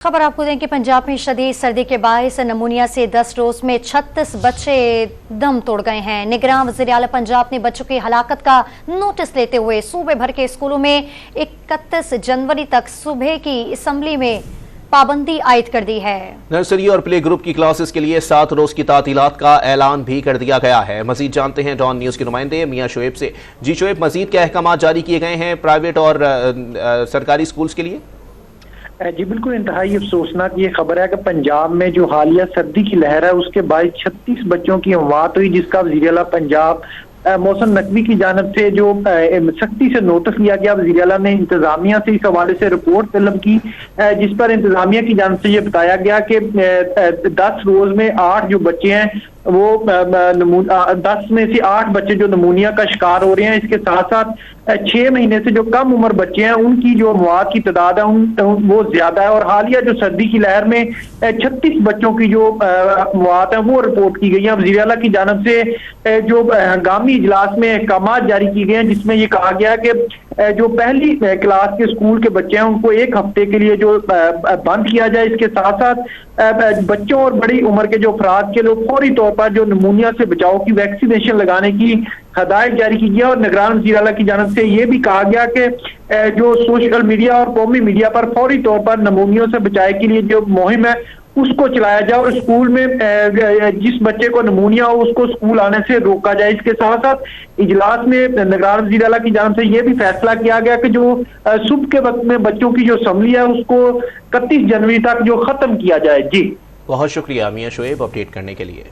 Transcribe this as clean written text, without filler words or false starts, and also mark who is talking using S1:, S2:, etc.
S1: खबर आपको दें कि पंजाब में शदीद सर्दी के बायस नमूनिया से 10 रोज में 36 बच्चे दम तोड़ गए हैं। निगरान वज़ीर आला पंजाब ने बच्चों की हलाकत का नोटिस लेते हुए सूबे भर के स्कूलों में 31 जनवरी तक सुबह की असेंबली में पाबंदी आयद कर दी है।
S2: नर्सरी और प्ले ग्रुप की क्लासेस के लिए 7 रोज की तातीलात का ऐलान भी कर दिया गया है। मजीद जानते हैं डॉन न्यूज के नुमाइंदे मियां शोएब से। जी शोएब, मजीद क्या अहकाम जारी किए गए हैं प्राइवेट और सरकारी स्कूल्स के लिए?
S3: जी बिल्कुल, इंतहाई अफसोसनाक ये खबर है कि पंजाब में जो हालिया सर्दी की लहर है उसके बाद 36 बच्चों की मौत हुई, जिसका वज़ीर आला पंजाब मौसम नकवी की जानब से जो सख्ती से नोटिस लिया गया। वज़ीर आला ने इंतजामिया से इस हवाले से रिपोर्ट तलब की, जिस पर इंतजामिया की जानब से ये बताया गया कि 10 रोज में 8 जो बच्चे हैं वो 10 में से 8 बच्चे जो नमूनिया का शिकार हो रहे हैं। इसके साथ साथ 6 महीने से जो कम उम्र बच्चे हैं उनकी जो मौत की तादाद है वो ज्यादा है। और हालिया जो सर्दी की लहर में 36 बच्चों की जो मौत है वो रिपोर्ट की गई है। वज़ीर आला की जानब से जो हंगामी इजलास में अहकाम जारी किए गए हैं, जिसमें ये कहा गया कि जो पहली क्लास के स्कूल के बच्चे हैं उनको 1 हफ्ते के लिए जो बंद किया जाए। इसके साथ साथ बच्चों और बड़ी उम्र के जो अफराद के लोग फौरी तौर पर जो नमूनिया से बचाव की वैक्सीनेशन लगाने की हदायत जारी की गई और निगरान वज़ीर आला की जानब से ये भी कहा गया कि जो सोशल मीडिया और कौमी मीडिया पर फौरी तौर पर नमूनियों से बचाव के लिए जो मुहिम है उसको चलाया जाए और स्कूल में जिस बच्चे को नमूनिया हो उसको स्कूल आने से रोका जाए। इसके साथ साथ इजलास में निगरान वज़ीर आला की जानब से यह भी फैसला किया गया कि जो सुबह के वक्त में बच्चों की जो असेंबली है उसको 31 जनवरी तक जो खत्म किया जाए। जी
S2: बहुत शुक्रिया मियां शोएब अपडेट करने के लिए।